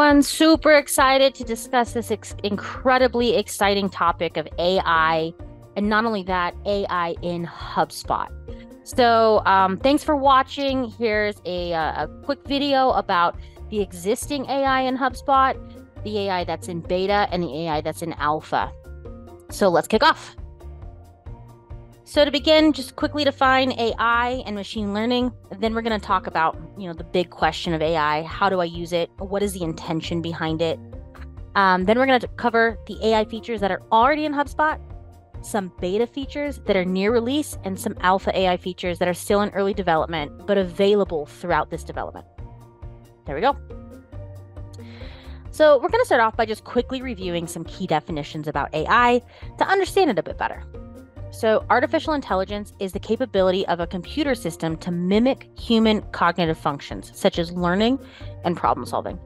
everyone. Super excited to discuss this incredibly exciting topic of AI. And not only that, AI in HubSpot. So thanks for watching. Here's a quick video about the existing AI in HubSpot, the AI that's in beta, and the AI that's in alpha. So let's kick off. So to begin, just quickly define AI and machine learning. Then we're going to talk about, the big question of AI. How do I use it? What is the intention behind it? Then we're going to cover the AI features that are already in HubSpot, some beta features that are near release, and some alpha AI features that are still in early development, but available throughout this development. There we go. So we're going to start off by just quickly reviewing some key definitions about AI to understand it a bit better. So artificial intelligence is the capability of a computer system to mimic human cognitive functions, such as learning and problem solving.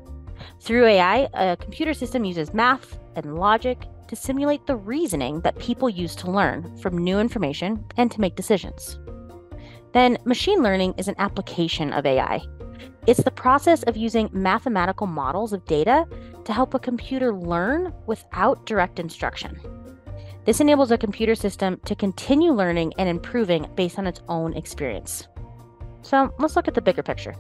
Through AI, a computer system uses math and logic to simulate the reasoning that people use to learn from new information and to make decisions. Then machine learning is an application of AI. It's the process of using mathematical models of data to help a computer learn without direct instruction. This enables a computer system to continue learning and improving based on its own experience. So let's look at the bigger picture.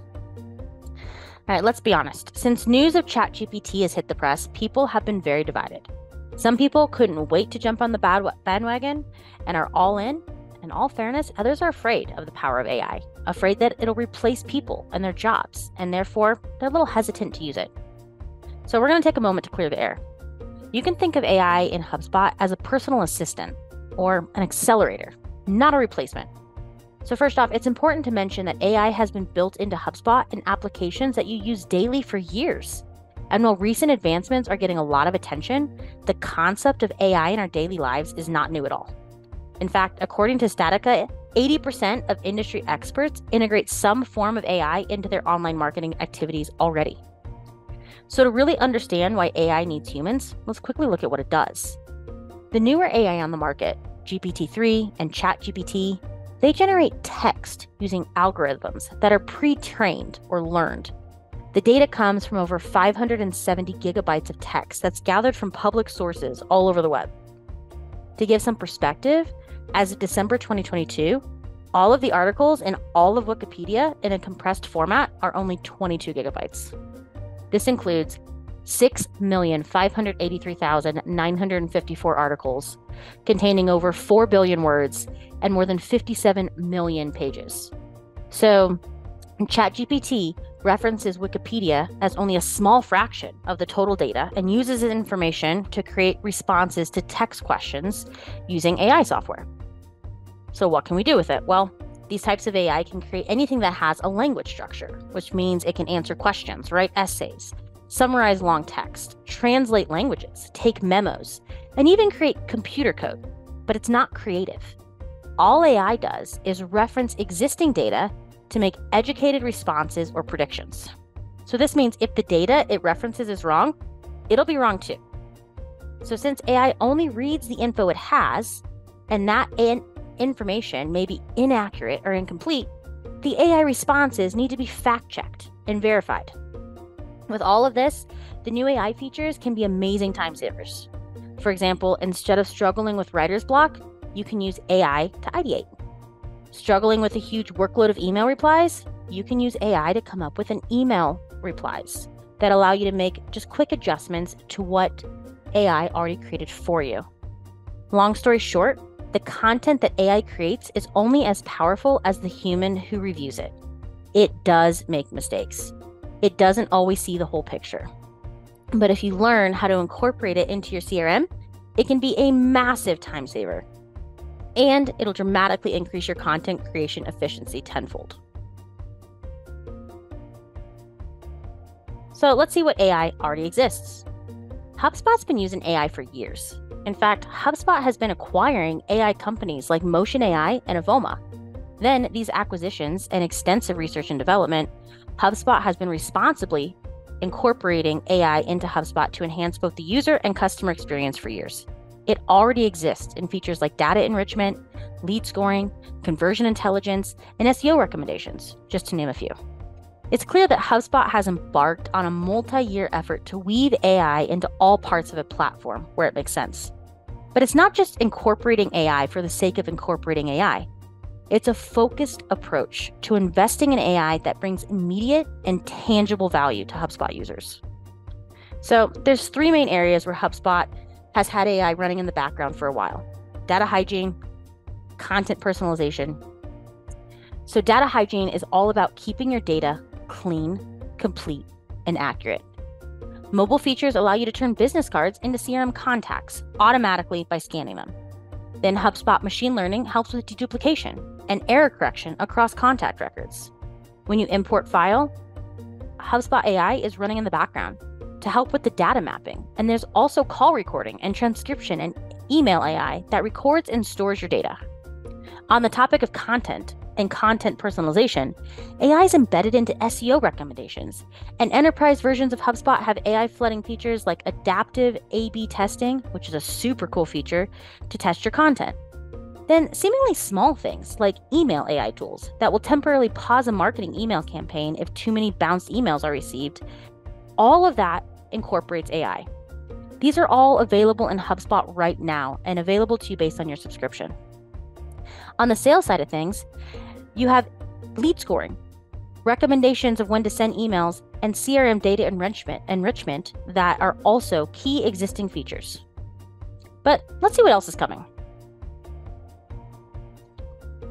All right, let's be honest. Since news of ChatGPT has hit the press, people have been very divided. Some people couldn't wait to jump on the bandwagon and are all in. In all fairness, others are afraid of the power of AI, afraid that it'll replace people and their jobs, and therefore they're a little hesitant to use it. So we're going to take a moment to clear the air. You can think of AI in HubSpot as a personal assistant or an accelerator, not a replacement. So first off, it's important to mention that AI has been built into HubSpot in applications that you use daily for years. And while recent advancements are getting a lot of attention, the concept of AI in our daily lives is not new at all. In fact, according to Statica, 80% of industry experts integrate some form of AI into their online marketing activities already. So to really understand why AI needs humans, let's quickly look at what it does. The newer AI on the market, GPT-3 and ChatGPT, they generate text using algorithms that are pre-trained or learned. The data comes from over 570 gigabytes of text that's gathered from public sources all over the web. To give some perspective, as of December 2022, all of the articles in all of Wikipedia in a compressed format are only 22 gigabytes. This includes 6,583,954 articles containing over 4 billion words and more than 57 million pages. So ChatGPT references Wikipedia as only a small fraction of the total data and uses this information to create responses to text questions using AI software. So what can we do with it? Well, these types of AI can create anything that has a language structure, which means it can answer questions, write essays, summarize long text, translate languages, take memos, and even create computer code. But it's not creative. All AI does is reference existing data to make educated responses or predictions. So this means if the data it references is wrong, it'll be wrong too. So since AI only reads the info it has, and that information may be inaccurate or incomplete, the AI responses need to be fact-checked and verified. With all of this, the new AI features can be amazing time savers. For example, instead of struggling with writer's block, you can use AI to ideate. Struggling with a huge workload of email replies, you can use AI to come up with an email replies that allow you to make just quick adjustments to what AI already created for you. Long story short, the content that AI creates is only as powerful as the human who reviews it. It does make mistakes. It doesn't always see the whole picture. But if you learn how to incorporate it into your CRM, it can be a massive time saver. And it'll dramatically increase your content creation efficiency tenfold. So let's see what AI already exists. HubSpot's been using AI for years. In fact, HubSpot has been acquiring AI companies like Motion AI and Avoma. Then these acquisitions and extensive research and development, HubSpot has been responsibly incorporating AI into HubSpot to enhance both the user and customer experience for years. It already exists in features like data enrichment, lead scoring, conversion intelligence, and SEO recommendations, just to name a few. It's clear that HubSpot has embarked on a multi-year effort to weave AI into all parts of a platform where it makes sense. But it's not just incorporating AI for the sake of incorporating AI. It's a focused approach to investing in AI that brings immediate and tangible value to HubSpot users. So there's three main areas where HubSpot has had AI running in the background for a while: data hygiene, content personalization. So data hygiene is all about keeping your data clean, complete, and accurate. Mobile features allow you to turn business cards into CRM contacts automatically by scanning them. Then HubSpot machine learning helps with deduplication and error correction across contact records. When you import file, HubSpot AI is running in the background to help with the data mapping. And there's also call recording and transcription and email AI that records and stores your data. On the topic of content and content personalization, AI is embedded into SEO recommendations, and enterprise versions of HubSpot have AI flooding features like adaptive A/B testing, which is a super cool feature to test your content. Then seemingly small things like email AI tools that will temporarily pause a marketing email campaign if too many bounced emails are received. All of that incorporates AI. These are all available in HubSpot right now and available to you based on your subscription. On the sales side of things, you have lead scoring, recommendations of when to send emails, and CRM data enrichment that are also key existing features. But let's see what else is coming.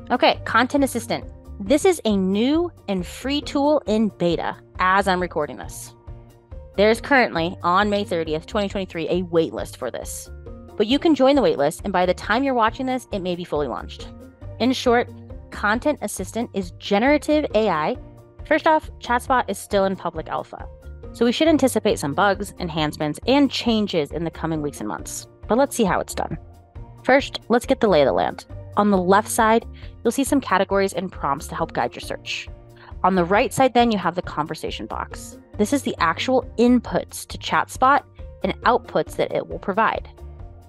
Okay, Content Assistant. This is a new and free tool in beta as I'm recording this. There's currently, on May 30th, 2023, a waitlist for this. But you can join the waitlist, and by the time you're watching this, it may be fully launched. In short, Content Assistant is generative AI. First off, ChatSpot is still in public alpha, so we should anticipate some bugs, enhancements, and changes in the coming weeks and months. But let's see how it's done. First, let's get the lay of the land. On the left side, you'll see some categories and prompts to help guide your search. On the right side, then, you have the conversation box. This is the actual inputs to ChatSpot and outputs that it will provide.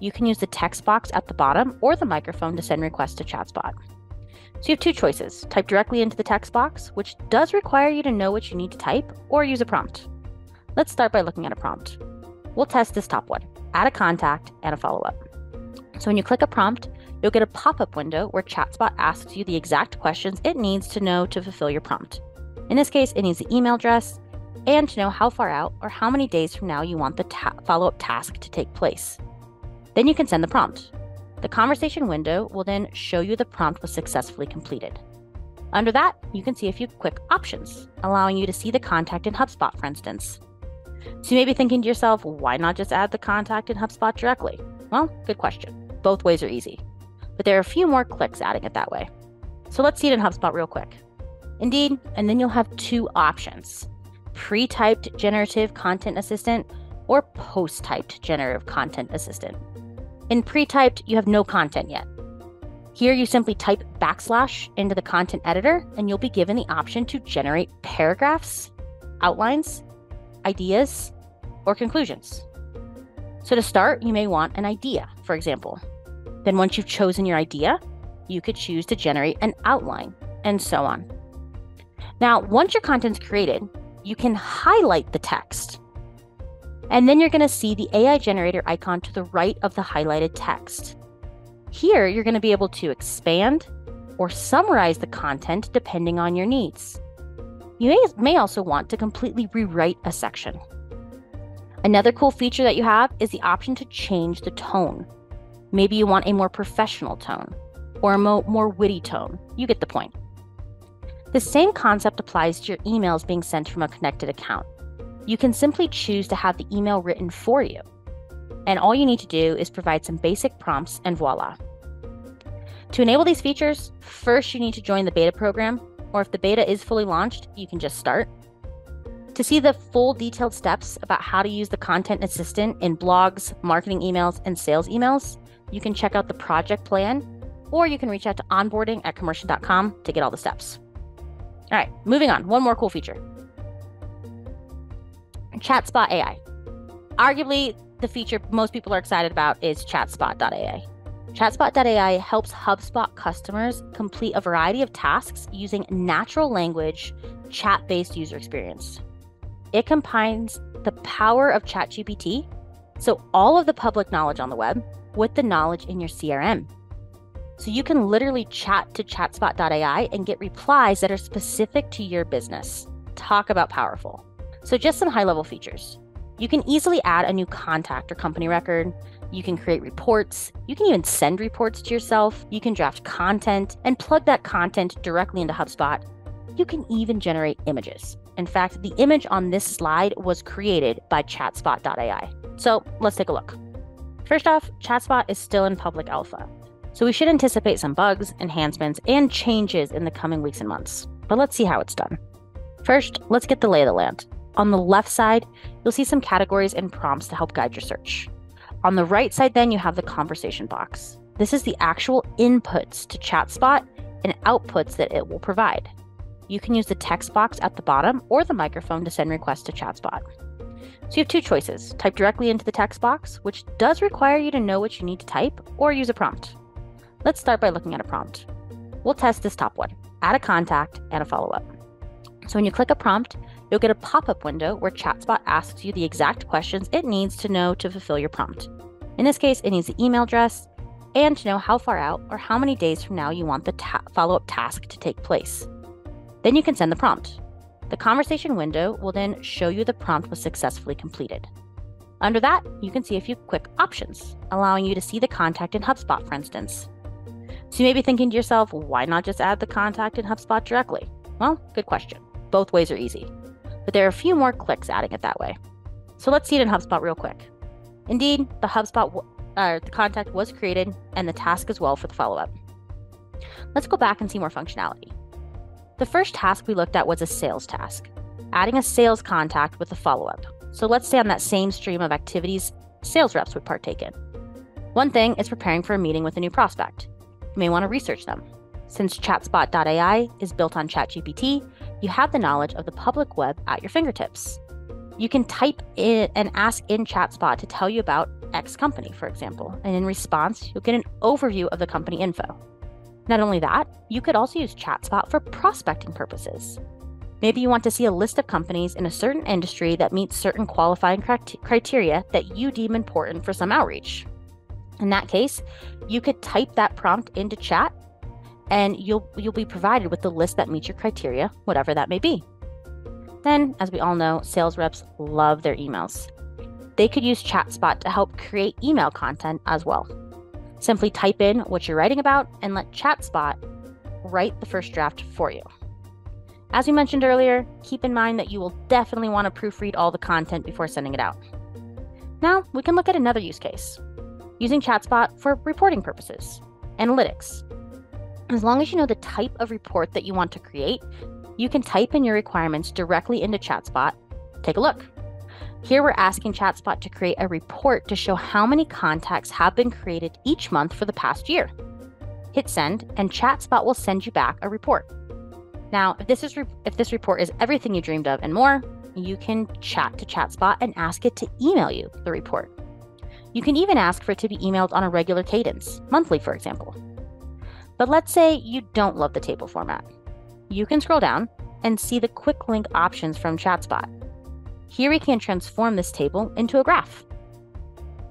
You can use the text box at the bottom or the microphone to send requests to ChatSpot. So you have two choices: type directly into the text box, which does require you to know what you need to type, or use a prompt. Let's start by looking at a prompt. We'll test this top one: add a contact and a follow-up. So when you click a prompt, you'll get a pop-up window where ChatSpot asks you the exact questions it needs to know to fulfill your prompt. In this case, it needs the email address and to know how far out or how many days from now you want the follow-up task to take place. Then you can send the prompt. The conversation window will then show you the prompt was successfully completed. Under that, you can see a few quick options, allowing you to see the contact in HubSpot, for instance. So you may be thinking to yourself, why not just add the contact in HubSpot directly? Well, good question. Both ways are easy, but there are a few more clicks adding it that way. So let's see it in HubSpot real quick. Indeed, and then you'll have two options: pre-typed generative content assistant or post-typed generative content assistant. In pre-typed, you have no content yet. Here you simply type / into the content editor and you'll be given the option to generate paragraphs, outlines, ideas, or conclusions. So to start, you may want an idea, for example. Then once you've chosen your idea, you could choose to generate an outline, and so on. Now, once your content's created, you can highlight the text. And then you're going to see the AI generator icon to the right of the highlighted text. Here, you're going to be able to expand or summarize the content depending on your needs. You may also want to completely rewrite a section. Another cool feature that you have is the option to change the tone. Maybe you want a more professional tone or a more witty tone. You get the point. The same concept applies to your emails being sent from a connected account. You can simply choose to have the email written for you. And all you need to do is provide some basic prompts and voila. To enable these features, first you need to join the beta program, or if the beta is fully launched, you can just start. To see the full detailed steps about how to use the Content Assistant in blogs, marketing emails, and sales emails, you can check out the project plan, or you can reach out to onboarding@commercian.com to get all the steps. All right, moving on. One more cool feature. ChatSpot AI. Arguably, the feature most people are excited about is ChatSpot.ai. ChatSpot.ai helps HubSpot customers complete a variety of tasks using natural language, chat-based user experience. It combines the power of ChatGPT, so all of the public knowledge on the web, with the knowledge in your CRM. So you can literally chat to ChatSpot.ai and get replies that are specific to your business. Talk about powerful. So just some high-level features. You can easily add a new contact or company record. You can create reports. You can even send reports to yourself. You can draft content and plug that content directly into HubSpot. You can even generate images. In fact, the image on this slide was created by ChatSpot.ai. So let's take a look. First off, ChatSpot is still in public alpha. So we should anticipate some bugs, enhancements, and changes in the coming weeks and months. But let's see how it's done. First, let's get the lay of the land. On the left side, you'll see some categories and prompts to help guide your search. On the right side, then, you have the conversation box. This is the actual inputs to ChatSpot and outputs that it will provide. You can use the text box at the bottom or the microphone to send requests to ChatSpot. So you have two choices. Type directly into the text box, which does require you to know what you need to type, or use a prompt. Let's start by looking at a prompt. We'll test this top one, add a contact and a follow-up. So when you click a prompt, you'll get a pop-up window where ChatSpot asks you the exact questions it needs to know to fulfill your prompt. In this case, it needs the email address and to know how far out or how many days from now you want the follow-up task to take place. Then you can send the prompt. The conversation window will then show you the prompt was successfully completed. Under that, you can see a few quick options, allowing you to see the contact in HubSpot, for instance. So you may be thinking to yourself, why not just add the contact in HubSpot directly? Well, good question. Both ways are easy, but there are a few more clicks adding it that way. So let's see it in HubSpot real quick. Indeed, the the contact was created and the task as well for the follow-up. Let's go back and see more functionality. The first task we looked at was a sales task, adding a sales contact with a follow-up. So let's stay on that same stream of activities sales reps would partake in. One thing is preparing for a meeting with a new prospect. You may want to research them. Since ChatSpot.ai is built on ChatGPT, you have the knowledge of the public web at your fingertips. You can type in and ask in ChatSpot to tell you about X company, for example, and in response, you'll get an overview of the company info. Not only that, you could also use ChatSpot for prospecting purposes. Maybe you want to see a list of companies in a certain industry that meet certain qualifying criteria that you deem important for some outreach. In that case, you could type that prompt into chat and you'll be provided with the list that meets your criteria, whatever that may be. Then, as we all know, sales reps love their emails. They could use ChatSpot to help create email content as well. Simply type in what you're writing about and let ChatSpot write the first draft for you. As we mentioned earlier, keep in mind that you will definitely want to proofread all the content before sending it out. Now, we can look at another use case, using ChatSpot for reporting purposes, analytics. As long as you know the type of report that you want to create, you can type in your requirements directly into ChatSpot. Take a look. Here we're asking ChatSpot to create a report to show how many contacts have been created each month for the past year. Hit send, and ChatSpot will send you back a report. Now, if this report is everything you dreamed of and more, you can chat to ChatSpot and ask it to email you the report. You can even ask for it to be emailed on a regular cadence, monthly, for example. But let's say you don't love the table format. You can scroll down and see the quick link options from ChatSpot. Here we can transform this table into a graph.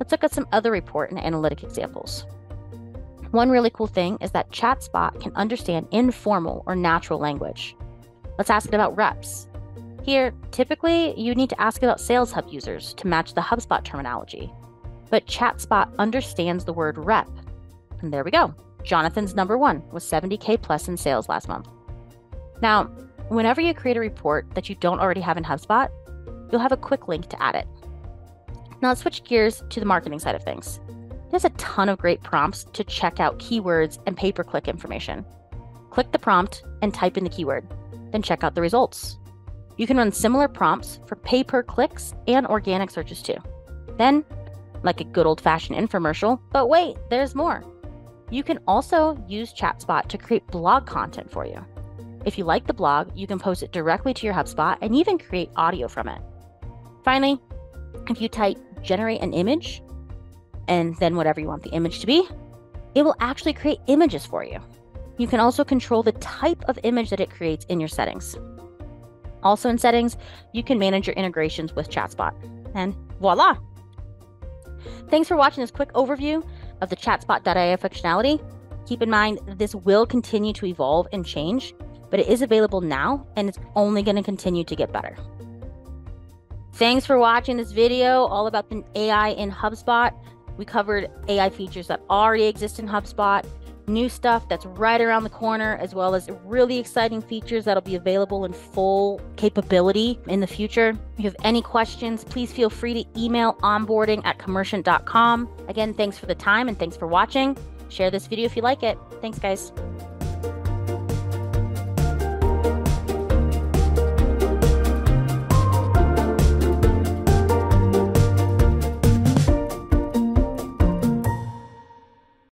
Let's look at some other report and analytic examples. One really cool thing is that ChatSpot can understand informal or natural language. Let's ask it about reps. Here, typically, you need to ask about Sales Hub users to match the HubSpot terminology. But ChatSpot understands the word rep. And there we go. Jonathan's number one was 70K plus in sales last month. Now, whenever you create a report that you don't already have in HubSpot, you'll have a quick link to add it. Now let's switch gears to the marketing side of things. There's a ton of great prompts to check out keywords and pay-per-click information. Click the prompt and type in the keyword, then check out the results. You can run similar prompts for pay-per-clicks and organic searches too. Then, like a good old-fashioned infomercial, but wait, there's more. You can also use ChatSpot to create blog content for you. If you like the blog, you can post it directly to your HubSpot and even create audio from it. Finally, if you type generate an image and then whatever you want the image to be, it will actually create images for you. You can also control the type of image that it creates in your settings. Also in settings, you can manage your integrations with ChatSpot. And voila! Thanks for watching this quick overview of the ChatSpot.ai functionality. Keep in mind, this will continue to evolve and change, but it is available now, and it's only going to continue to get better. Thanks for watching this video all about the AI in HubSpot. We covered AI features that already exist in HubSpot, new stuff that's right around the corner, as well as really exciting features that'll be available in full capability in the future. If you have any questions, please feel free to email onboarding@commerciant.com. Again, thanks for the time and thanks for watching. Share this video if you like it. Thanks, guys.